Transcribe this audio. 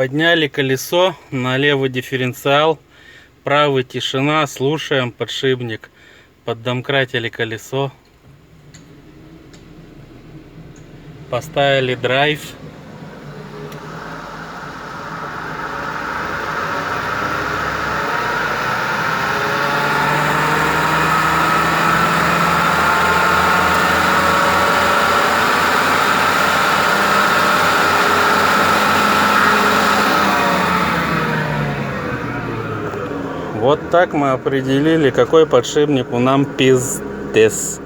Подняли колесо, на левый дифференциал, правый тишина, слушаем подшипник. Поддомкратили колесо. Поставили драйв. Вот так мы определили, какой подшипник у нам пиздец.